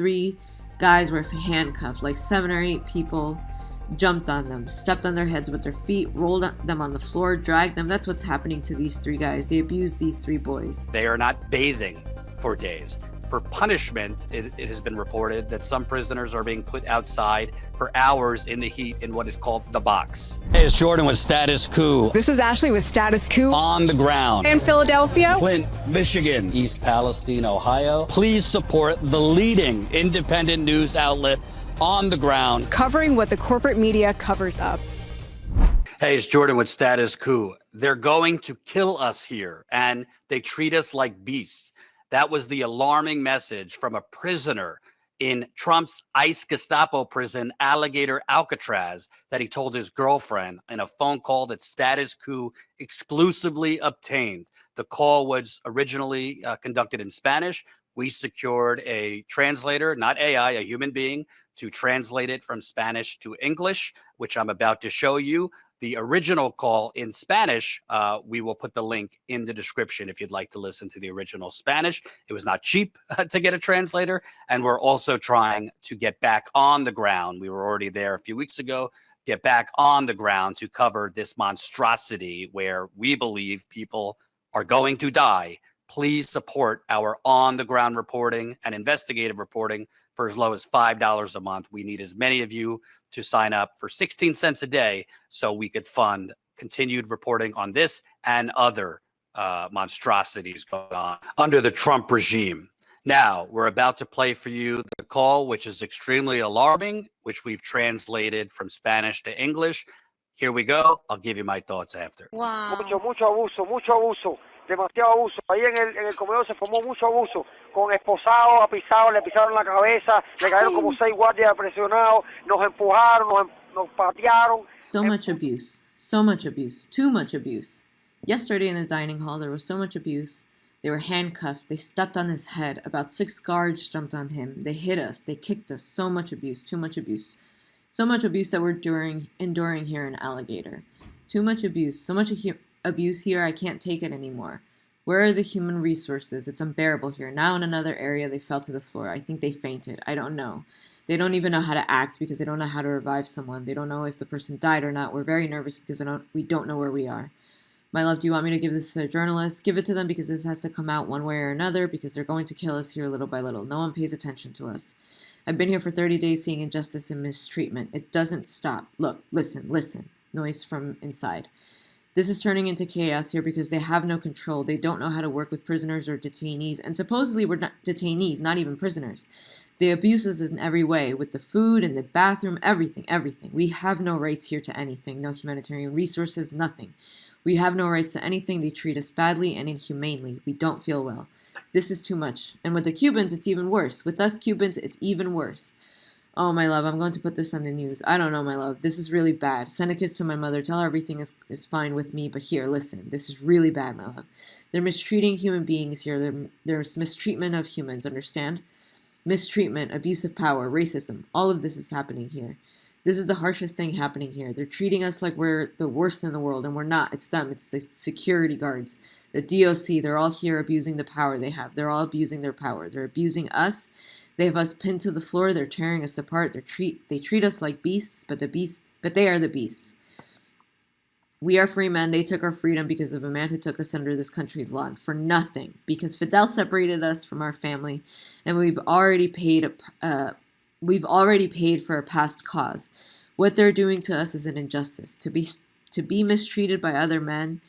3 guys were handcuffed, like 7 or 8 people jumped on them, stepped on their heads with their feet, rolled them on the floor, dragged them. That's what's happening to these 3 guys. They abused these 3 boys. They are not bathing for days. For punishment, it has been reported that some prisoners are being put outside for hours in the heat in what is called the box. Hey, it's Jordan with Status Coup. This is Ashley with Status Coup. On the ground. In Philadelphia. Flint, Michigan. East Palestine, Ohio. Please support the leading independent news outlet on the ground. Covering what the corporate media covers up. Hey, it's Jordan with Status Coup. They're going to kill us here, and they treat us like beasts. That was the alarming message from a prisoner in Trump's ICE Gestapo prison, Alligator Alcatraz, that he told his girlfriend in a phone call that Status Coup exclusively obtained. The call was originally conducted in Spanish. We secured a translator, not AI, a human being, to translate it from Spanish to English, which I'm about to show you. The original call in Spanish, we will put the link in the description if you'd like to listen to the original Spanish. It was not cheap to get a translator, and we're also trying to get back on the ground. We were already there a few weeks ago, get back on the ground to cover this monstrosity where we believe people are going to die. Please support our on-the-ground reporting and investigative reporting for as low as $5 a month. We need as many of you to sign up for 16 cents a day so we could fund continued reporting on this and other monstrosities going on under the Trump regime. Now, we're about to play for you the call, which is extremely alarming, which we've translated from Spanish to English. Here we go. I'll give you my thoughts after. Wow. Mucho abuso, mucho abuso. Demasiado abuso. Ahí en el comedor se formó mucho abuso. Con esposados, apisados, le pisaron la cabeza, le cayeron como 6 guardias presionados, nos empujaron, nos patearon. So much abuse. So much abuse. Too much abuse. Yesterday in the dining hall, there was so much abuse. They were handcuffed. They stepped on his head. About 6 guards jumped on him. They hit us. They kicked us. So much abuse. Too much abuse. So much abuse that we're enduring here in Alligator. Too much abuse. So much abuse here, I can't take it anymore. Where are the human resources? It's unbearable here. Now in another area, they fell to the floor. I think they fainted. I don't know. They don't even know how to act because they don't know how to revive someone. They don't know if the person died or not. We're very nervous because we don't know where we are. My love, do you want me to give this to a journalist? Give it to them because this has to come out one way or another because they're going to kill us here little by little. No one pays attention to us. I've been here for 30 days seeing injustice and mistreatment. It doesn't stop. Look, listen, listen. Noise from inside. This is turning into chaos here because they have no control. They don't know how to work with prisoners or detainees. And supposedly we're not detainees, not even prisoners. They abuse us in every way, with the food and the bathroom, everything, everything. We have no rights here to anything. No humanitarian resources, nothing. We have no rights to anything. They treat us badly and inhumanely. We don't feel well. This is too much. And with the Cubans, it's even worse. With us Cubans, it's even worse. Oh, my love, I'm going to put this on the news. I don't know, my love. This is really bad. Send a kiss to my mother. Tell her everything is fine with me. But here, listen. This is really bad, my love. They're mistreating human beings here. There's mistreatment of humans, understand? Mistreatment, abuse of power, racism. All of this is happening here. This is the harshest thing happening here. They're treating us like we're the worst in the world, and we're not. It's them. It's the security guards, the DOC. They're all here abusing the power they have. They're all abusing their power. They're abusing us. They have us pinned to the floor. They're tearing us apart. They treat us like beasts, but they are the beasts. We are free men. They took our freedom because of a man who took us under this country's law for nothing. Because Fidel separated us from our family, and we've already paid for a past cause. What they're doing to us is an injustice. To be mistreated by other men.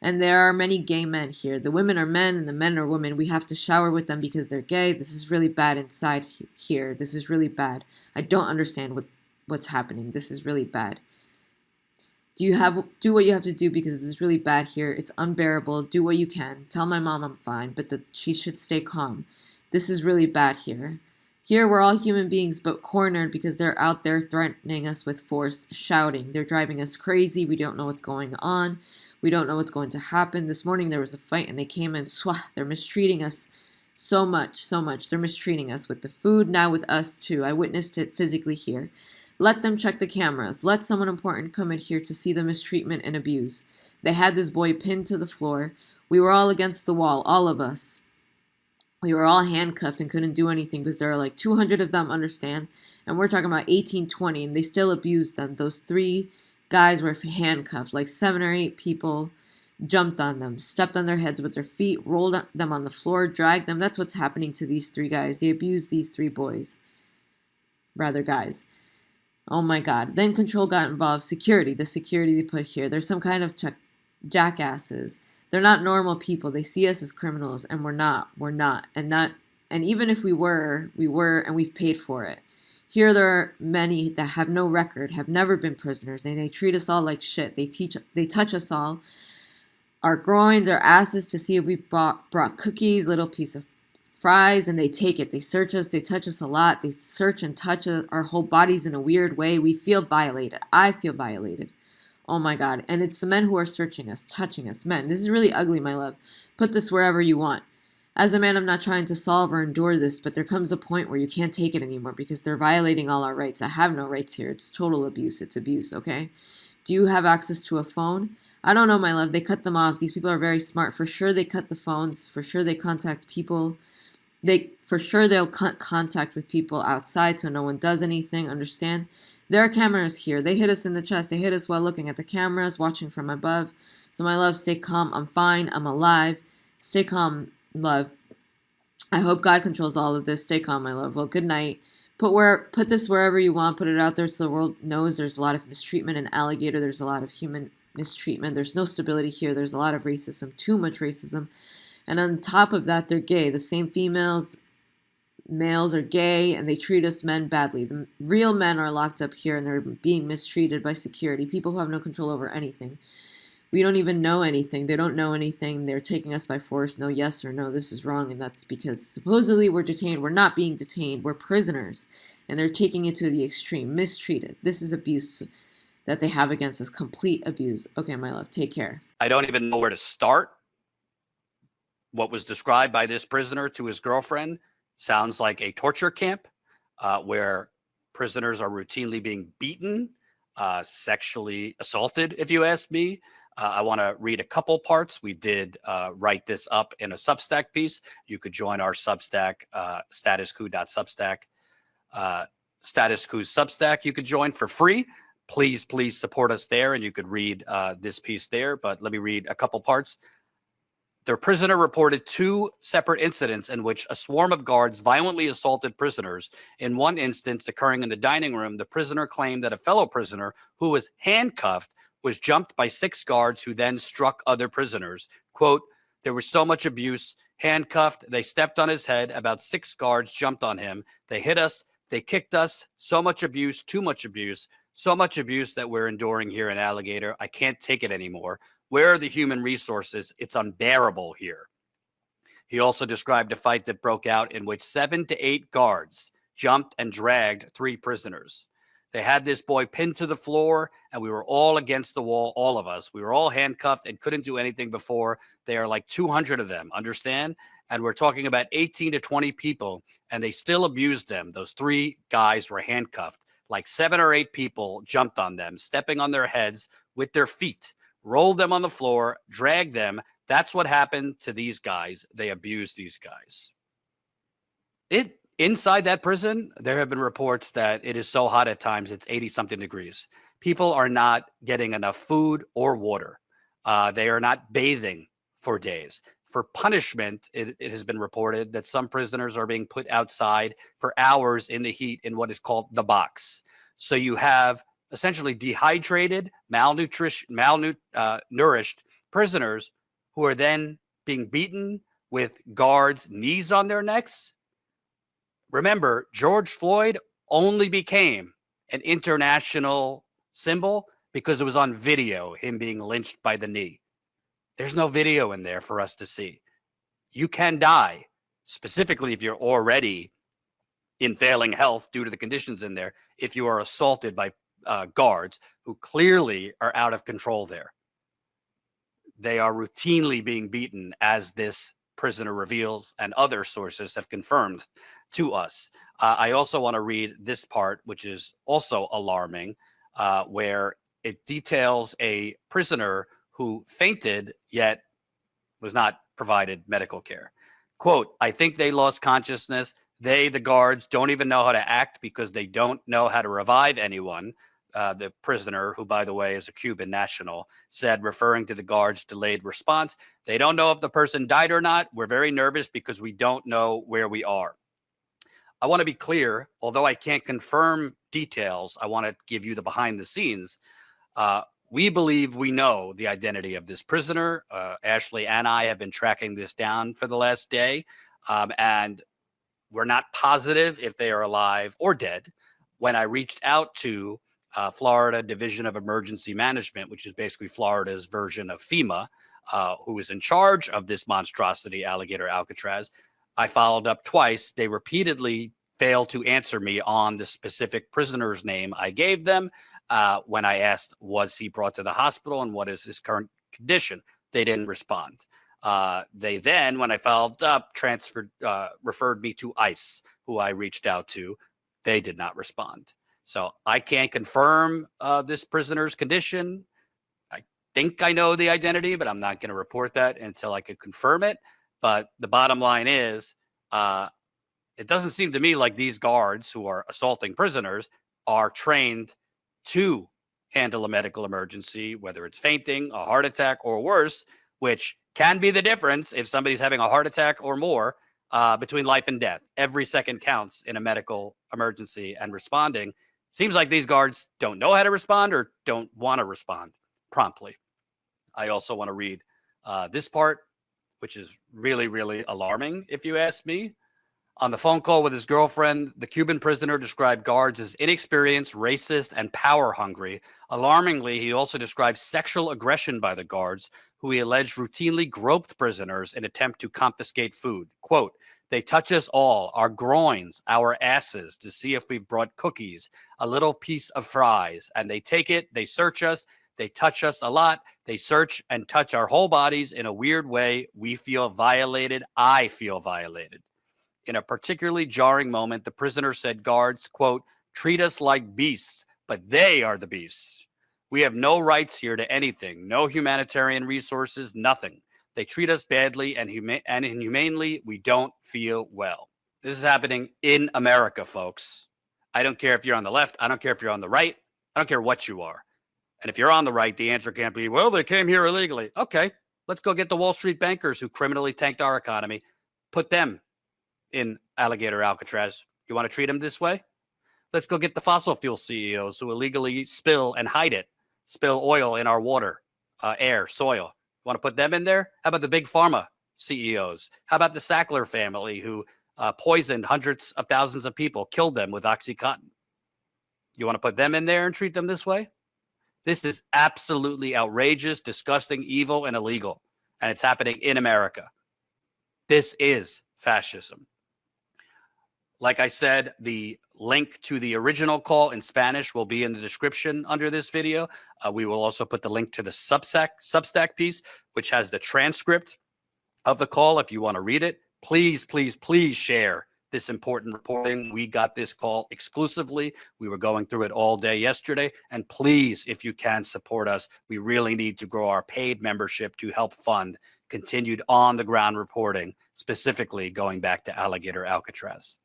And there are many gay men here. The women are men and the men are women. We have to shower with them because they're gay. This is really bad inside here. This is really bad. I don't understand what's happening. This is really bad. Do what you have to do because this is really bad here. It's unbearable. Do what you can. Tell my mom I'm fine, but she should stay calm. This is really bad here. Here we're all human beings but cornered because they're out there threatening us with force, shouting. They're driving us crazy. We don't know what's going on. We don't know what's going to happen. This morning there was a fight and they came in. They're mistreating us so much, so much. They're mistreating us with the food, now with us too. I witnessed it physically here. Let them check the cameras. Let someone important come in here to see the mistreatment and abuse. They had this boy pinned to the floor. We were all against the wall, all of us. We were all handcuffed and couldn't do anything because there are like 200 of them, understand? And we're talking about 18, 20, and they still abused them. Those 3 guys were handcuffed, like 7 or 8 people jumped on them, stepped on their heads with their feet, rolled them on the floor, dragged them. That's what's happening to these 3 guys. They abused these 3 boys. Rather, guys. Oh my God. Then control got involved. Security, the security they put here. There's some kind of jackasses. They're not normal people. They see us as criminals, and we're not. We're not. And even if we were, and we've paid for it. Here there are many that have no record, have never been prisoners, and they treat us all like shit. They touch us all. Our groins, our asses, to see if we brought cookies, little piece of fries, and they take it. They search us. They touch us a lot. They search and touch our whole bodies in a weird way. We feel violated. I feel violated. Oh my God. And it's the men who are searching us, touching us. Men, this is really ugly, my love. Put this wherever you want. As a man, I'm not trying to solve or endure this, but there comes a point where you can't take it anymore because they're violating all our rights. I have no rights here. It's total abuse. It's abuse, okay? Do you have access to a phone? I don't know, my love. They cut them off. These people are very smart. For sure they cut the phones. For sure they contact people. For sure they'll contact with people outside so no one does anything, understand? There are cameras here. They hit us in the chest. They hit us while looking at the cameras, watching from above. So my love, stay calm. I'm fine. I'm alive. Stay calm, love. I hope God controls all of this. Stay calm, my love. Well, good night. Put this wherever you want. Put it out there so the world knows there's a lot of mistreatment in Alligator. There's a lot of human mistreatment. There's no stability here. There's a lot of racism, too much racism. And on top of that, they're gay. The same males are gay, and they treat us men badly. The real men are locked up here, and they're being mistreated by security, people who have no control over anything. We don't even know anything. They don't know anything. They're taking us by force. No, yes or no, this is wrong. And that's because supposedly we're detained. We're not being detained. We're prisoners. And they're taking it to the extreme. Mistreated. This is abuse that they have against us. Complete abuse. Okay, my love, take care. I don't even know where to start. What was described by this prisoner to his girlfriend sounds like a torture camp where prisoners are routinely being beaten, sexually assaulted, if you ask me. I want to read a couple parts. We did write this up in a Substack piece. You could join our Substack, StatusCoup.substack. Status Coup's Substack you could join for free. Please support us there, and you could read this piece there. But let me read a couple parts. Their prisoner reported 2 separate incidents in which a swarm of guards violently assaulted prisoners. In one instance occurring in the dining room, the prisoner claimed that a fellow prisoner who was handcuffed was jumped by 6 guards who then struck other prisoners. Quote, there was so much abuse, handcuffed, they stepped on his head, about 6 guards jumped on him, they hit us, they kicked us, so much abuse, too much abuse, so much abuse that we're enduring here in Alligator. I can't take it anymore. Where are the human resources? It's unbearable here. He also described a fight that broke out in which 7 to 8 guards jumped and dragged 3 prisoners. They had this boy pinned to the floor, and we were all against the wall, all of us. We were all handcuffed and couldn't do anything before. There are like 200 of them, understand? And we're talking about 18 to 20 people, and they still abused them. Those 3 guys were handcuffed. Like 7 or 8 people jumped on them, stepping on their heads with their feet, rolled them on the floor, dragged them. That's what happened to these guys. They abused these guys. Inside that prison, there have been reports that it is so hot at times, it's 80-something degrees. People are not getting enough food or water. They are not bathing for days. For punishment, it has been reported that some prisoners are being put outside for hours in the heat in what is called the box. So you have essentially dehydrated, malnourished prisoners who are then being beaten with guards' knees on their necks. Remember, George Floyd only became an international symbol because it was on video, him being lynched by the knee. There's no video in there for us to see. You can die, specifically if you're already in failing health due to the conditions in there, if you are assaulted by guards who clearly are out of control there. They are routinely being beaten, as this prisoner reveals and other sources have confirmed to us. I also want to read this part, which is also alarming, where it details a prisoner who fainted yet was not provided medical care. Quote, I think they lost consciousness. They, the guards, don't even know how to act because they don't know how to revive anyone. The prisoner, who, by the way, is a Cuban national, said, referring to the guards' delayed response, they don't know if the person died or not. We're very nervous because we don't know where we are. I want to be clear, although I can't confirm details, I want to give you the behind the scenes. We believe we know the identity of this prisoner. Ashley and I have been tracking this down for the last day, and we're not positive if they are alive or dead. When I reached out to Florida Division of Emergency Management, which is basically Florida's version of FEMA, who is in charge of this monstrosity, Alligator Alcatraz, I followed up twice. They repeatedly failed to answer me on the specific prisoner's name I gave them. When I asked, was he brought to the hospital and what is his current condition? They didn't respond. They then, when I followed up, referred me to ICE, who I reached out to. They did not respond. So I can't confirm this prisoner's condition. I think I know the identity, but I'm not going to report that until I can confirm it. But the bottom line is, it doesn't seem to me like these guards who are assaulting prisoners are trained to handle a medical emergency, whether it's fainting, a heart attack, or worse, which can be the difference if somebody's having a heart attack or more between life and death. Every second counts in a medical emergency, and responding. Seems like these guards don't know how to respond or don't want to respond promptly. I also want to read this part, which is really, really alarming, if you ask me. On the phone call with his girlfriend, the Cuban prisoner described guards as inexperienced, racist, and power hungry. Alarmingly, he also described sexual aggression by the guards, who he alleged routinely groped prisoners in attempt to confiscate food. Quote, they touch us all, our groins, our asses, to see if we've brought cookies, a little piece of fries, and they take it, they search us, they touch us a lot, they search and touch our whole bodies in a weird way. We feel violated. I feel violated. In a particularly jarring moment, the prisoner said guards, quote, treat us like beasts, but they are the beasts. We have no rights here to anything, no humanitarian resources, nothing. They treat us badly and inhumanely. We don't feel well. This is happening in America, folks. I don't care if you're on the left. I don't care if you're on the right. I don't care what you are. And if you're on the right, the answer can't be, well, they came here illegally. Okay, let's go get the Wall Street bankers who criminally tanked our economy. Put them in Alligator Alcatraz. You want to treat them this way? Let's go get the fossil fuel CEOs who illegally spill oil in our water, air, soil. You want to put them in there? How about the big pharma CEOs? How about the Sackler family who poisoned hundreds of thousands of people, killed them with OxyContin? You want to put them in there and treat them this way? This is absolutely outrageous, disgusting, evil, and illegal. And it's happening in America. This is fascism. Like I said, the link to the original call in Spanish will be in the description under this video. We will also put the link to the Substack piece, which has the transcript of the call if you want to read it. Please, please, please share this important reporting. We got this call exclusively. We were going through it all day yesterday. And please, if you can, support us. We really need to grow our paid membership to help fund continued on-the-ground reporting, specifically going back to Alligator Alcatraz.